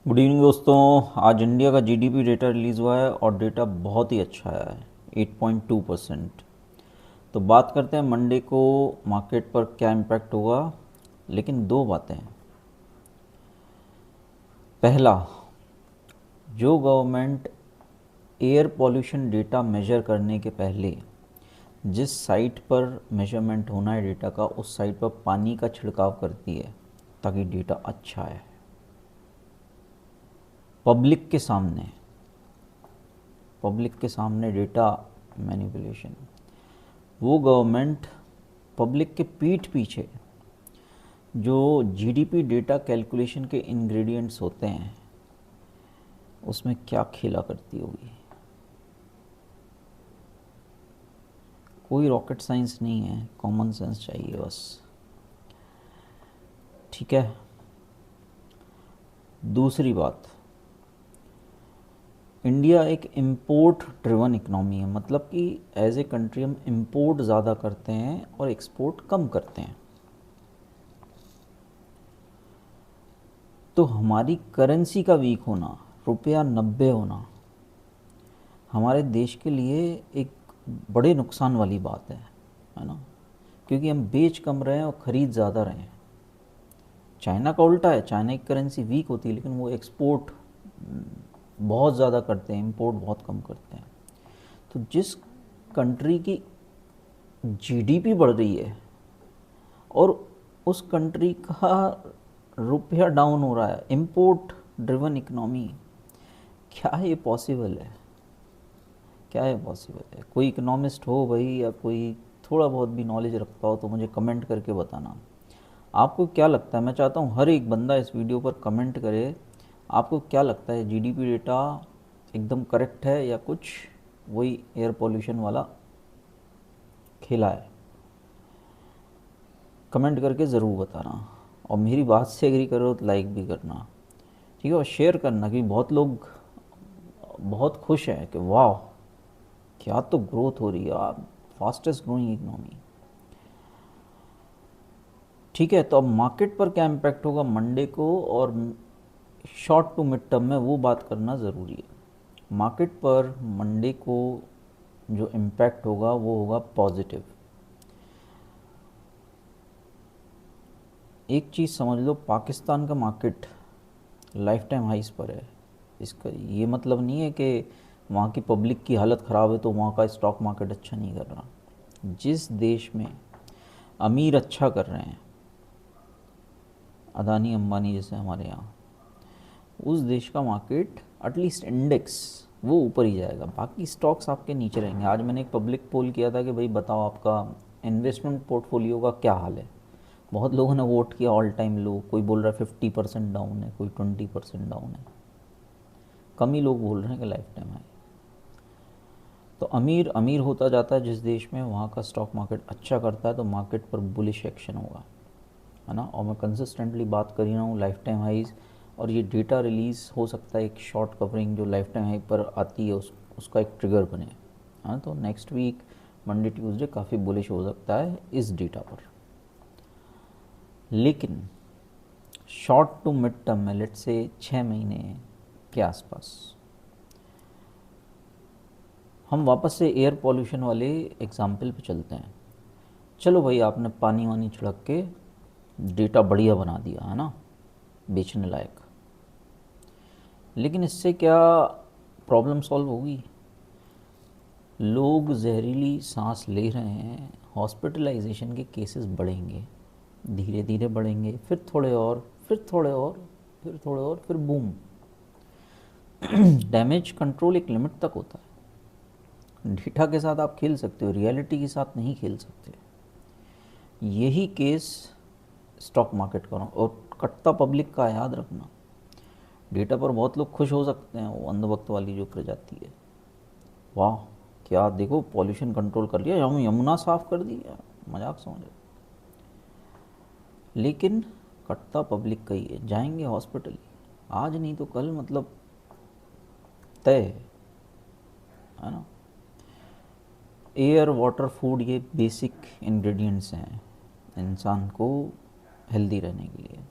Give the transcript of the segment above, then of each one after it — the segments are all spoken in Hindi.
गुड इवनिंग दोस्तों। आज इंडिया का जीडीपी डेटा रिलीज़ हुआ है और डेटा बहुत ही अच्छा है, 8.2%। तो बात करते हैं मंडे को मार्केट पर क्या इम्पैक्ट होगा। लेकिन दो बातें हैं। पहला, जो government air pollution data measure करने के पहले जिस साइट पर मेजरमेंट होना है डेटा का, उस साइट पर पानी का छिड़काव करती है ताकि डेटा अच्छा है। पब्लिक के सामने पब्लिक के सामने डेटा मैनिपुलेशन, वो गवर्नमेंट पब्लिक के पीठ पीछे जो जीडीपी डेटा कैलकुलेशन के इंग्रेडिएंट्स होते हैं उसमें क्या खेला करती होगी। कोई रॉकेट साइंस नहीं है, कॉमन सेंस चाहिए बस। ठीक है। दूसरी बात, इंडिया एक इम्पोर्ट ड्रिवन इकनॉमी है, मतलब कि एज ए कंट्री हम इम्पोर्ट ज़्यादा करते हैं और एक्सपोर्ट कम करते हैं। तो हमारी करेंसी का वीक होना, रुपया 90 होना, हमारे देश के लिए एक बड़े नुकसान वाली बात है ना। क्योंकि हम बेच कम रहे हैं और ख़रीद ज़्यादा रहे हैं। चाइना का उल्टा है, चाइना की करेंसी वीक होती है लेकिन वो एक्सपोर्ट बहुत ज़्यादा करते हैं, इंपोर्ट बहुत कम करते हैं। तो जिस कंट्री की जीडीपी बढ़ रही है और उस कंट्री का रुपया डाउन हो रहा है, इंपोर्ट ड्रिवन इकोनॉमी, क्या ये पॉसिबल है? क्या ये पॉसिबल है? कोई इकोनॉमिस्ट हो भाई, या कोई थोड़ा बहुत भी नॉलेज रखता हो तो मुझे कमेंट करके बताना। आपको क्या लगता है? मैं चाहता हूँ हर एक बंदा इस वीडियो पर कमेंट करे। आपको क्या लगता है, जीडीपी डेटा एकदम करेक्ट है या कुछ वही एयर पोल्यूशन वाला खेला है? कमेंट करके ज़रूर बताना। और मेरी बात से एग्री करो तो लाइक भी करना, ठीक है। और शेयर करना, कि बहुत लोग बहुत खुश हैं कि वाह क्या तो ग्रोथ हो रही है, आप फास्टेस्ट ग्रोइंग इकनॉमी। ठीक है। तो अब मार्केट पर क्या इम्पैक्ट होगा मंडे को, और शॉर्ट टू मिड टर्म में, वो बात करना ज़रूरी है। मार्केट पर मंडे को जो इम्पैक्ट होगा वो होगा पॉजिटिव। एक चीज़ समझ लो, पाकिस्तान का मार्केट लाइफ टाइम हाइस पर है। इसका ये मतलब नहीं है कि वहाँ की पब्लिक की हालत ख़राब है तो वहाँ का स्टॉक मार्केट अच्छा नहीं कर रहा। जिस देश में अमीर अच्छा कर रहे हैं, अदानी अंबानी जैसे हमारे यहाँ, उस देश का मार्केट एटलीस्ट इंडेक्स वो ऊपर ही जाएगा, बाकी स्टॉक्स आपके नीचे रहेंगे। आज मैंने एक पब्लिक पोल किया था कि भाई बताओ आपका इन्वेस्टमेंट पोर्टफोलियो का क्या हाल है। बहुत लोगों ने वोट किया ऑल टाइम लो, कोई बोल रहा है 50% डाउन है, कोई 20% डाउन है। कम ही लोग बोल रहे हैं कि लाइफ टाइम है। तो अमीर अमीर होता जाता है जिस देश में, वहाँ का स्टॉक मार्केट अच्छा करता है तो मार्केट पर बुलिश एक्शन होगा, है ना। और मैं कंसिस्टेंटली बात कर ही रहा हूँ लाइफ टाइम हाइज, और ये डेटा रिलीज़ हो सकता है एक शॉर्ट कवरिंग जो लाइफ टाइम हाई पर आती है उसका एक ट्रिगर बने। हाँ, तो नेक्स्ट वीक मंडे ट्यूसडे काफ़ी बुलिश हो सकता है इस डेटा पर। लेकिन शॉर्ट टू मिड टर्म में, लेट से 6 महीने के आसपास, हम वापस से एयर पॉल्यूशन वाले एग्जाम्पल पे चलते हैं। चलो भाई, आपने पानी वानी छिड़क के डेटा बढ़िया बना दिया, है ना, बेचने लायक। लेकिन इससे क्या प्रॉब्लम सॉल्व होगी? लोग जहरीली सांस ले रहे हैं, हॉस्पिटलाइजेशन के केसेस बढ़ेंगे, धीरे धीरे बढ़ेंगे, फिर थोड़े और, फिर थोड़े और, फिर थोड़े और, फिर बूम। डैमेज कंट्रोल एक लिमिट तक होता है। डेटा के साथ आप खेल सकते हो, रियलिटी के साथ नहीं खेल सकते। यही केस स्टॉक मार्केट का, और कट्टा पब्लिक का याद रखना। डेटा पर बहुत लोग खुश हो सकते हैं, वो अंधभक्त वाली जो प्रजाति है, वाह क्या देखो पॉल्यूशन कंट्रोल कर लिया, हम यमुना साफ कर दी, मजाक समझो। लेकिन कट्टा पब्लिक का ही है, जाएंगे हॉस्पिटल आज नहीं तो कल, मतलब तय है ना। एयर वाटर फूड ये बेसिक इंग्रेडिएंट्स हैं इंसान को हेल्दी रहने के लिए।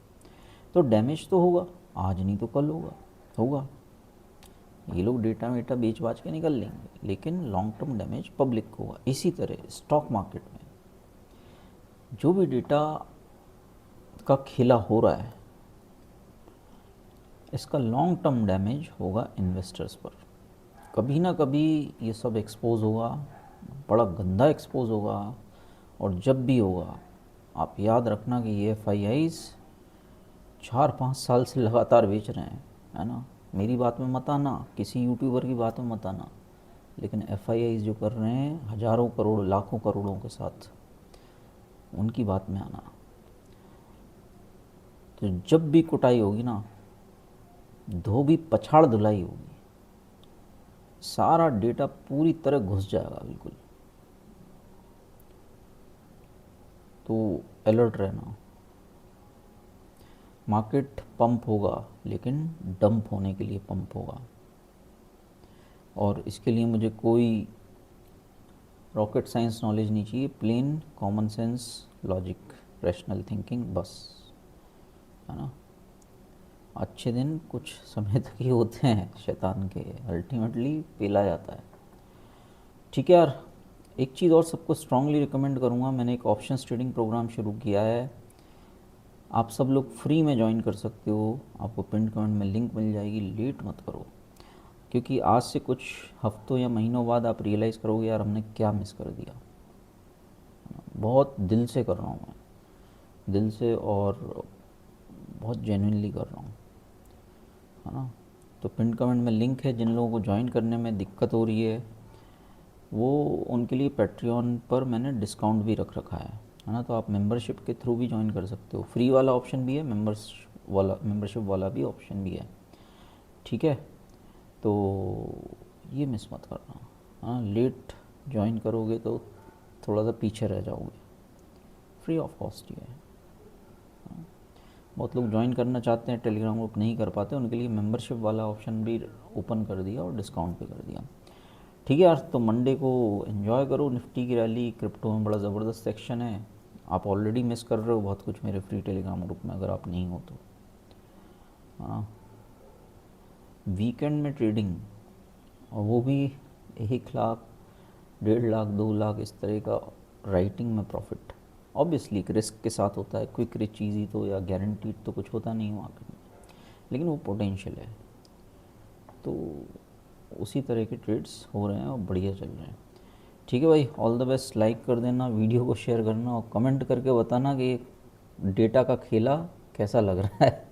तो डैमेज तो होगा, आज नहीं तो कल होगा। होगा, ये लोग डेटा वेटा बेच बाच के निकल लेंगे, लेकिन लॉन्ग टर्म डैमेज पब्लिक को होगा। इसी तरह स्टॉक मार्केट में जो भी डेटा का खेला हो रहा है, इसका लॉन्ग टर्म डैमेज होगा इन्वेस्टर्स पर। कभी ना कभी ये सब एक्सपोज होगा, बड़ा गंदा एक्सपोज होगा, और जब भी होगा आप याद रखना कि ये FIIs 4-5 साल से लगातार बेच रहे हैं, है ना। मेरी बात में मत आना, किसी यूट्यूबर की बात में मत आना, लेकिन FIIs जो कर रहे हैं हज़ारों करोड़ लाखों करोड़ों के साथ, उनकी बात में आना। तो जब भी कुटाई होगी ना, धोबी पछाड़ धुलाई होगी, सारा डेटा पूरी तरह घुस जाएगा बिल्कुल। तो अलर्ट रहना। मार्केट पंप होगा, लेकिन डंप होने के लिए पंप होगा, और इसके लिए मुझे कोई रॉकेट साइंस नॉलेज नहीं चाहिए, plain common sense logic rational thinking बस, है ना। अच्छे दिन कुछ समय तक ही होते हैं शैतान के, अल्टीमेटली पेला जाता है। ठीक है यार, एक चीज़ और सबको स्ट्रांगली रिकमेंड करूँगा, मैंने एक ऑप्शंस ट्रेडिंग प्रोग्राम शुरू किया है, आप सब लोग फ्री में ज्वाइन कर सकते हो, आपको पिन कमेंट में लिंक मिल जाएगी, लेट मत करो, क्योंकि आज से कुछ हफ्तों या महीनों बाद आप रियलाइज़ करोगे यार हमने क्या मिस कर दिया। बहुत दिल से कर रहा हूँ मैं, दिल से, और बहुत जेन्युइनली कर रहा हूँ, है ना। तो पिन कमेंट में लिंक है, जिन लोगों को ज्वाइन करने में दिक्कत हो रही है वो उनके लिए पैट्रियन पर मैंने डिस्काउंट भी रख रखा है ना। तो आप मेंबरशिप के थ्रू भी ज्वाइन कर सकते हो, फ्री वाला ऑप्शन भी है, मेंबरशिप वाला भी ऑप्शन भी है। ठीक है, तो ये मिस मत करना। हाँ, लेट ज्वाइन करोगे तो थोड़ा सा पीछे रह जाओगे, फ्री ऑफ कॉस्ट ही है। बहुत लोग ज्वाइन करना चाहते हैं, टेलीग्राम ग्रुप नहीं कर पाते, उनके लिए मेंबरशिप वाला ऑप्शन भी ओपन कर दिया और डिस्काउंट भी कर दिया। ठीक है यार, तो मंडे को एंजॉय करो निफ्टी की रैली, क्रिप्टो में बड़ा ज़बरदस्त सेक्शन है, आप ऑलरेडी मिस कर रहे हो बहुत कुछ मेरे फ्री टेलीग्राम ग्रुप में अगर आप नहीं हो तो। हाँ, वीकेंड में ट्रेडिंग, और वो भी 1 लाख 1.5 लाख 2 लाख इस तरह का राइटिंग में प्रॉफिट, ऑब्वियसली रिस्क के साथ होता है, क्विक रिच चीज़ ही तो, या गारंटीड तो कुछ होता नहीं है मार्केट में, लेकिन वो पोटेंशियल है। तो उसी तरह के ट्रेड्स हो रहे हैं और बढ़िया चल रहे हैं। ठीक है भाई, ऑल द बेस्ट, लाइक कर देना, वीडियो को शेयर करना, और कमेंट करके बताना कि डेटा का खेला कैसा लग रहा है।